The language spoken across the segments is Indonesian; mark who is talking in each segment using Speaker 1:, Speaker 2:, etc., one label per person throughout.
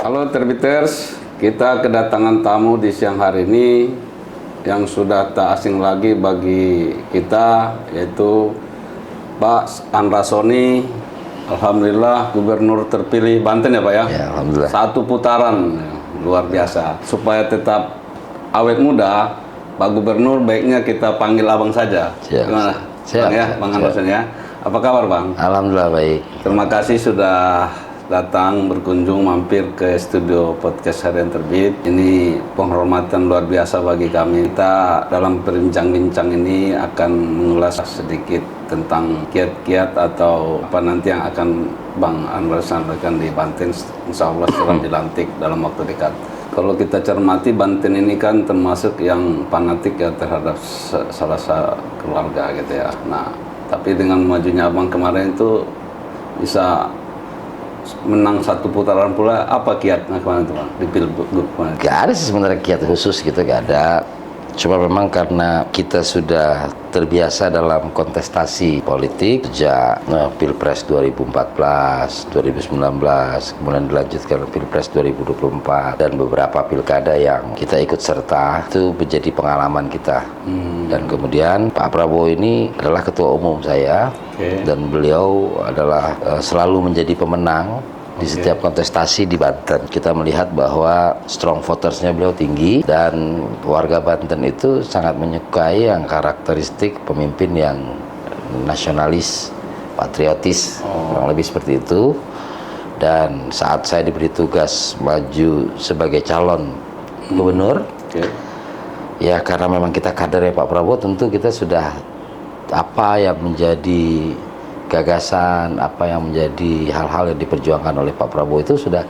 Speaker 1: Halo Terbiters, kita kedatangan tamu di siang hari ini yang sudah tak asing lagi bagi kita, yaitu Pak Andra Soni. Alhamdulillah Gubernur terpilih Banten ya Pak ya?
Speaker 2: Ya, alhamdulillah.
Speaker 1: Satu putaran, luar biasa. Supaya tetap awet muda, Pak Gubernur baiknya kita panggil abang saja.
Speaker 2: Siap.
Speaker 1: Gimana?
Speaker 2: Siap.
Speaker 1: Bang ya, Bang Andra Soni ya. Apa kabar Bang?
Speaker 2: Alhamdulillah baik.
Speaker 1: Terima kasih sudah datang berkunjung mampir ke studio podcast Harian Terbit. Ini penghormatan luar biasa bagi kami. Kita dalam berbincang-bincang ini akan mengulas sedikit tentang kiat-kiat atau apa nanti yang akan Bang Andra sampaikan di Banten, insya Allah setelah dilantik dalam waktu dekat. Kalau kita cermati, Banten ini kan termasuk yang fanatik ya terhadap salah satu keluarga gitu ya. Nah, tapi dengan majunya Abang kemarin itu bisa menang satu putaran pula, apa kiatnya kemarin itu Bang di Pilgub kemarin?
Speaker 2: Gak ada sih sebenarnya kiat khusus gitu, gak ada. Cuma memang karena kita sudah terbiasa dalam kontestasi politik sejak Pilpres 2014, 2019, kemudian dilanjutkan Pilpres 2024 dan beberapa pilkada yang kita ikut serta, itu menjadi pengalaman kita. Dan kemudian Pak Prabowo ini adalah ketua umum saya, dan beliau adalah selalu menjadi pemenang di setiap kontestasi di Banten. Kita melihat bahwa strong votersnya beliau tinggi, dan warga Banten itu sangat menyukai yang karakteristik pemimpin yang nasionalis, patriotis, kurang lebih seperti itu. Dan saat saya diberi tugas maju sebagai calon gubernur, ya karena memang kita kadernya Pak Prabowo, tentu kita sudah apa yang menjadi gagasan, apa yang menjadi hal-hal yang diperjuangkan oleh Pak Prabowo itu sudah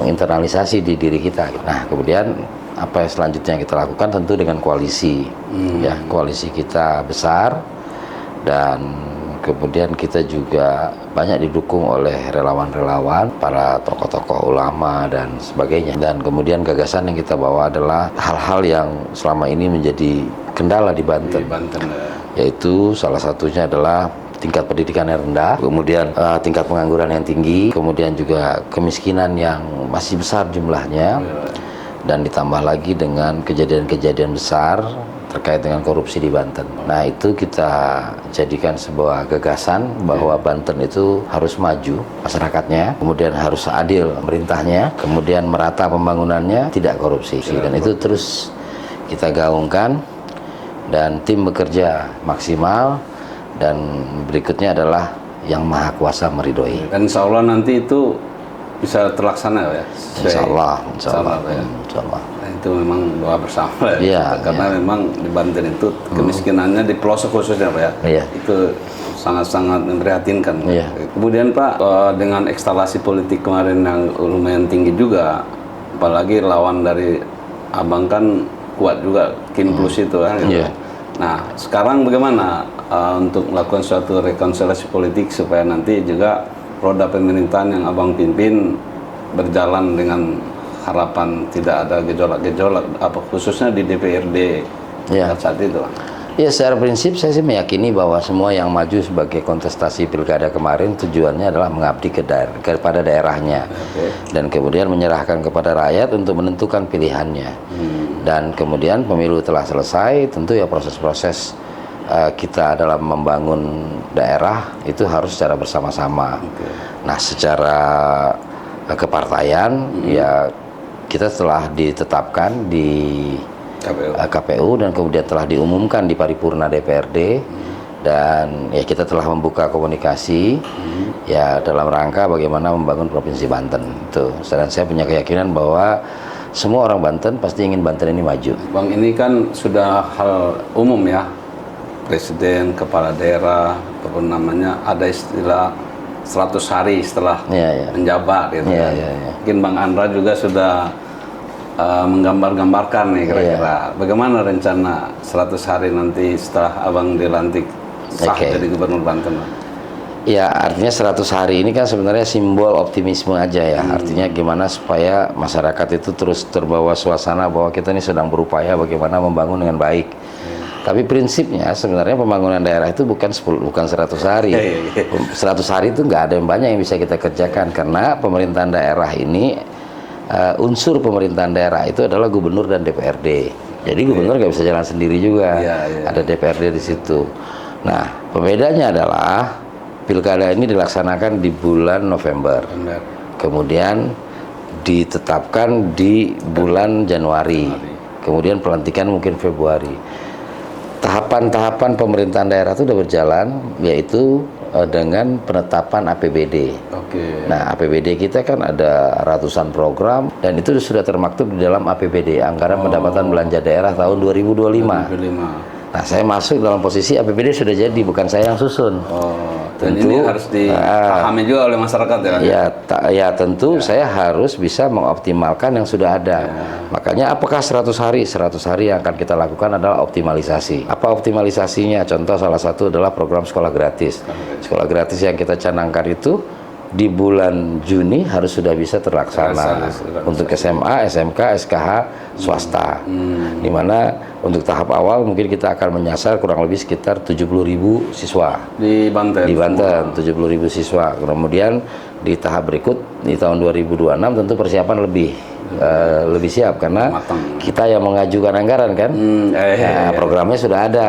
Speaker 2: menginternalisasi di diri kita. Nah, kemudian apa yang selanjutnya kita lakukan tentu dengan koalisi. Ya, koalisi kita besar, dan kemudian kita juga banyak didukung oleh relawan-relawan, para tokoh-tokoh ulama dan sebagainya. Dan kemudian gagasan yang kita bawa adalah hal-hal yang selama ini menjadi kendala di Banten. Yaitu salah satunya adalah tingkat pendidikan yang rendah, kemudian tingkat pengangguran yang tinggi, kemudian juga kemiskinan yang masih besar jumlahnya, dan ditambah lagi dengan kejadian-kejadian besar terkait dengan korupsi di Banten. Nah, itu kita jadikan sebuah gagasan bahwa Banten itu harus maju masyarakatnya, kemudian harus adil pemerintahnya, kemudian merata pembangunannya, tidak korupsi. Dan itu terus kita gaungkan, dan tim bekerja maksimal. Dan berikutnya adalah yang Maha Kuasa meridhoi.
Speaker 1: Dan insya Allah nanti itu bisa terlaksana ya?
Speaker 2: Insya Allah.
Speaker 1: Ya. Nah, itu memang doa bersama ya. Karena memang di Banten itu kemiskinannya di pelosok khususnya Pak ya.
Speaker 2: Iya.
Speaker 1: Itu sangat-sangat memprihatinkan.
Speaker 2: Iya.
Speaker 1: Kemudian Pak, dengan ekstalasi politik kemarin yang lumayan tinggi juga, apalagi lawan dari Abang kan kuat juga, Kim Plus itu kan. Gitu.
Speaker 2: Iya.
Speaker 1: Nah, sekarang bagaimana untuk melakukan suatu rekonsiliasi politik supaya nanti juga roda pemerintahan yang Abang pimpin berjalan dengan harapan tidak ada gejolak-gejolak, apa khususnya di DPRD saat itu?
Speaker 2: Ya, secara prinsip saya sih meyakini bahwa semua yang maju sebagai kontestasi pilkada kemarin tujuannya adalah mengabdi kepada daerahnya, dan kemudian menyerahkan kepada rakyat untuk menentukan pilihannya. Dan kemudian pemilu telah selesai, tentu ya proses-proses kita dalam membangun daerah itu harus secara bersama-sama. Nah, secara kepartaian ya kita telah ditetapkan di KPU dan kemudian telah diumumkan di paripurna DPRD, dan ya kita telah membuka komunikasi ya dalam rangka bagaimana membangun Provinsi Banten itu. Dan saya punya keyakinan bahwa semua orang Banten pasti ingin Banten ini maju.
Speaker 1: Bang, ini kan sudah hal umum ya, presiden, kepala daerah, apa namanya, ada istilah 100 hari setelah menjabat gitu kan. Mungkin Bang Andra juga sudah menggambar-gambarkan nih kira-kira bagaimana rencana 100 hari nanti setelah Abang dilantik sah jadi Gubernur Banten.
Speaker 2: Ya, artinya 100 hari ini kan sebenarnya simbol optimisme aja ya. Artinya gimana supaya masyarakat itu terus terbawa suasana bahwa kita ini sedang berupaya bagaimana membangun dengan baik. Tapi prinsipnya sebenarnya pembangunan daerah itu bukan 100 hari. 100 hari itu nggak ada yang banyak yang bisa kita kerjakan, karena pemerintahan daerah ini unsur pemerintahan daerah itu adalah gubernur dan DPRD. Jadi gubernur nggak bisa jalan sendiri juga, ada DPRD di situ. Nah, pembedanya adalah pilkada ini dilaksanakan di bulan November, kemudian ditetapkan di bulan Januari, kemudian pelantikan mungkin Februari. Tahapan-tahapan pemerintahan daerah itu sudah berjalan, yaitu dengan penetapan APBD. Nah, APBD kita kan ada ratusan program dan itu sudah termaktub di dalam APBD, Anggaran Pendapatan Belanja Daerah tahun 2025. Nah, saya masuk dalam posisi APBD sudah jadi, bukan saya yang susun.
Speaker 1: Dan tentu, ini harus dipahami juga oleh masyarakat ya?
Speaker 2: Tentu saya harus bisa mengoptimalkan yang sudah ada. Makanya apakah 100 hari? 100 hari yang akan kita lakukan adalah optimalisasi. Apa optimalisasinya? Contoh salah satu adalah program sekolah gratis. Sekolah gratis yang kita canangkan itu di bulan Juni harus sudah bisa terlaksana untuk SMA, SMK, SKH swasta. Dimana untuk tahap awal mungkin kita akan menyasar kurang lebih sekitar 70.000 siswa
Speaker 1: di Banten.
Speaker 2: 70.000 siswa. Kemudian di tahap berikut di tahun 2026 tentu persiapan lebih siap karena kita yang mengajukan anggaran kan. Programnya sudah ada.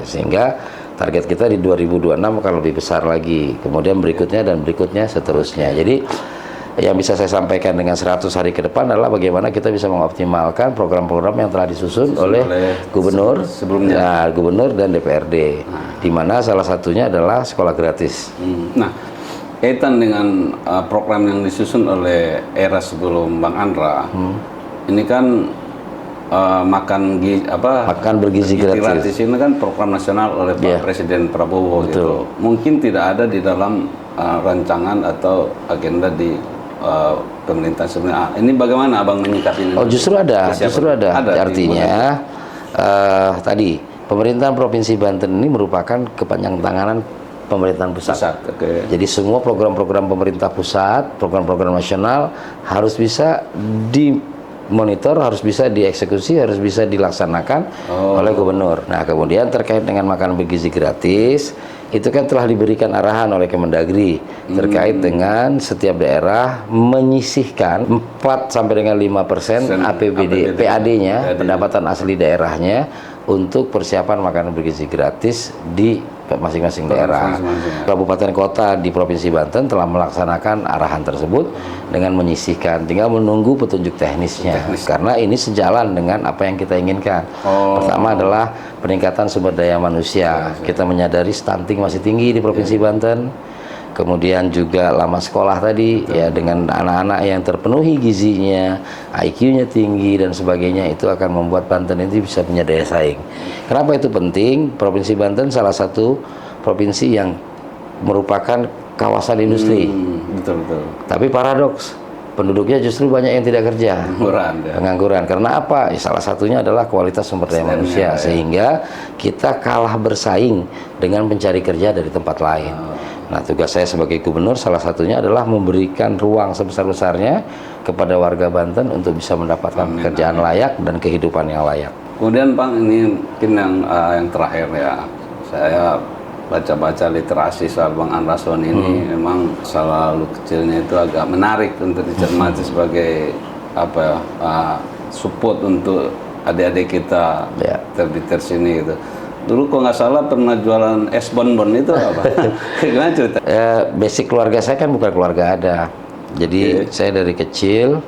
Speaker 2: Sehingga target kita di 2026 akan lebih besar lagi, kemudian berikutnya dan berikutnya seterusnya. Jadi yang bisa saya sampaikan dengan 100 hari ke depan adalah bagaimana kita bisa mengoptimalkan program-program yang telah disusun oleh gubernur sebelumnya, gubernur dan DPRD, di mana salah satunya adalah sekolah gratis.
Speaker 1: Nah, kaitan dengan program yang disusun oleh era sebelum Bang Andra, ini kan makan bergizi gratis ini kan program nasional oleh Pak Presiden Prabowo. Gitu. Mungkin tidak ada di dalam rancangan atau agenda di pemerintah sebelumnya. Ini bagaimana Abang menyikapi ini?
Speaker 2: Justru ada. Artinya tadi pemerintahan Provinsi Banten ini merupakan kepanjangtanganan pemerintahan pusat. Jadi semua program-program pemerintah pusat, program-program nasional harus bisa dimonitor, harus bisa dieksekusi, harus bisa dilaksanakan oleh gubernur. Nah, kemudian terkait dengan makan bergizi gratis, itu kan telah diberikan arahan oleh Kemendagri terkait dengan setiap daerah menyisihkan 4 sampai dengan 5% APBD, PAD-nya, pendapatan asli daerahnya untuk persiapan makanan bergizi gratis di masing-masing daerah. Kabupaten kota di Provinsi Banten telah melaksanakan arahan tersebut dengan menyisihkan, tinggal menunggu petunjuk teknisnya. Karena ini sejalan dengan apa yang kita inginkan. Pertama adalah peningkatan sumber daya manusia. Kita menyadari stunting masih tinggi di Provinsi Banten. Kemudian juga lama sekolah tadi, ya dengan anak-anak yang terpenuhi gizinya, IQ-nya tinggi dan sebagainya, itu akan membuat Banten ini bisa punya daya saing. Kenapa itu penting? Provinsi Banten salah satu provinsi yang merupakan kawasan industri.
Speaker 1: Betul.
Speaker 2: Tapi paradoks, penduduknya justru banyak yang tidak kerja, pengangguran. Karena apa? Salah satunya adalah kualitas sumber daya manusia, sehingga kita kalah bersaing dengan pencari kerja dari tempat lain. Nah, tugas saya sebagai gubernur salah satunya adalah memberikan ruang sebesar-besarnya kepada warga Banten untuk bisa mendapatkan pekerjaan layak dan kehidupan yang layak.
Speaker 1: Kemudian Bang, ini mungkin yang terakhir ya, saya baca-baca literasi soal Bang Andra Soni ini memang selalu kecilnya itu agak menarik untuk dicermati sebagai support untuk adik-adik kita terbiter sini gitu. Dulu kok nggak salah pernah jualan es bonbon itu apa? Gimana cerita?
Speaker 2: Basic keluarga saya kan bukan keluarga ada. Jadi saya dari kecil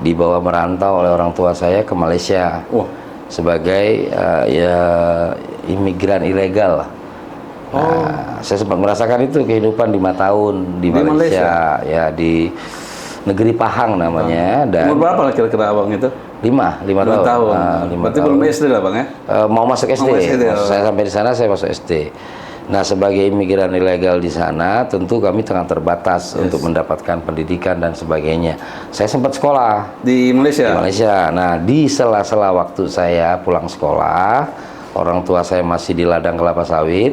Speaker 2: dibawa merantau oleh orang tua saya ke Malaysia sebagai imigran ilegal. Nah, saya sempat merasakan itu kehidupan 5 tahun di Malaysia, ya di negeri Pahang namanya. Dan
Speaker 1: umur berapa lah kira-kira Abang itu?
Speaker 2: 5 tahun.
Speaker 1: Berarti belum SD lah Bang ya?
Speaker 2: Mau masuk SD. Saya sampai di sana saya masuk SD. Nah, sebagai imigran ilegal di sana, tentu kami tengah terbatas untuk mendapatkan pendidikan dan sebagainya. Saya sempat sekolah
Speaker 1: di Malaysia.
Speaker 2: Di Malaysia. Nah, di sela-sela waktu saya pulang sekolah, orang tua saya masih di ladang kelapa sawit.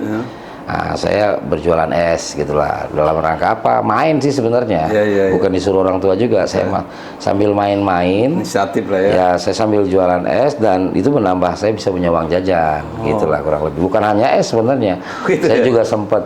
Speaker 2: Nah, saya berjualan es gitulah. Dalam rangka apa? Main sih sebenarnya. Bukan disuruh orang tua juga. Saya sambil main-main.
Speaker 1: Inisiatif lah ya.
Speaker 2: Ya, saya sambil jualan es dan itu menambah saya bisa punya uang jajan. Gitulah kurang lebih. Bukan hanya es sebenarnya.
Speaker 1: Gitu
Speaker 2: Saya
Speaker 1: ya?
Speaker 2: juga sempat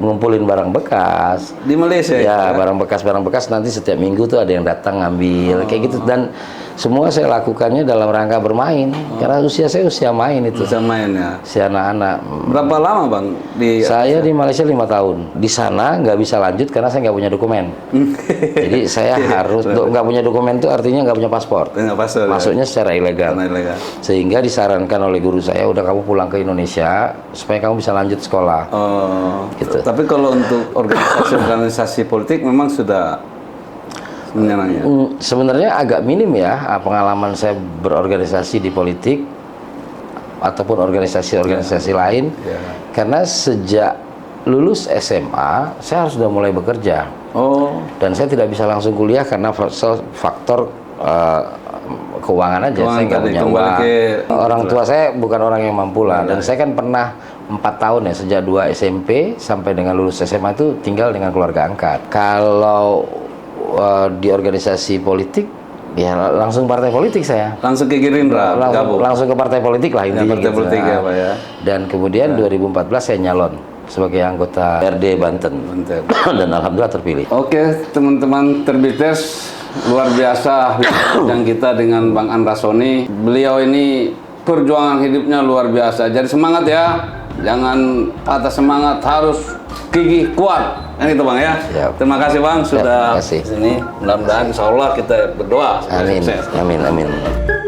Speaker 2: ngumpulin barang bekas.
Speaker 1: Di Malaysia
Speaker 2: Ya, barang bekas nanti setiap minggu tuh ada yang datang ngambil kayak gitu, dan semua saya lakukannya dalam rangka bermain karena usia saya usia main itu.
Speaker 1: Bisa main ya.
Speaker 2: Usia anak-anak.
Speaker 1: Berapa lama Bang di
Speaker 2: Saya di Malaysia 5 tahun. Di sana nggak bisa lanjut karena saya nggak punya dokumen. Jadi saya harus nggak punya dokumen itu artinya nggak punya paspor.
Speaker 1: Nggak paspor,
Speaker 2: Masuknya secara ilegal.
Speaker 1: Karena ilegal.
Speaker 2: Sehingga disarankan oleh guru saya, udah kamu pulang ke Indonesia supaya kamu bisa lanjut sekolah.
Speaker 1: Oh,
Speaker 2: Gitu.
Speaker 1: Tapi kalau untuk organisasi politik memang sudah menyenangkan.
Speaker 2: Sebenarnya agak minim ya pengalaman saya berorganisasi di politik ataupun organisasi-organisasi lain, karena sejak lulus SMA saya harus sudah mulai bekerja. Dan saya tidak bisa langsung kuliah karena faktor keuangan aja. Saya nggak punya uang. Orang tua saya bukan orang yang mampu lah, dan saya kan pernah 4 tahun ya, sejak 2 SMP sampai dengan lulus SMA itu tinggal dengan keluarga angkat. Kalau di organisasi politik ya langsung partai politik saya.
Speaker 1: Langsung ke Gerindra,
Speaker 2: langsung ke partai politik lah intinya.
Speaker 1: Partai politik ya Pak ya.
Speaker 2: Dan kemudian 2014 saya nyalon sebagai anggota RD Banten. Dan alhamdulillah terpilih.
Speaker 1: Oke teman-teman Terbites, luar biasa yang kita dengan Bang Andra Soni. Beliau ini perjuangan hidupnya luar biasa. Jadi semangat ya, jangan patah semangat, harus gigih kuat. Kan itu Bang ya.
Speaker 2: Siap.
Speaker 1: Terima kasih Bang sudah
Speaker 2: Terima kasih.
Speaker 1: di sini. Mudah-mudahan insya Allah kita berdoa.
Speaker 2: Amin.
Speaker 1: Sukses.
Speaker 2: Amin.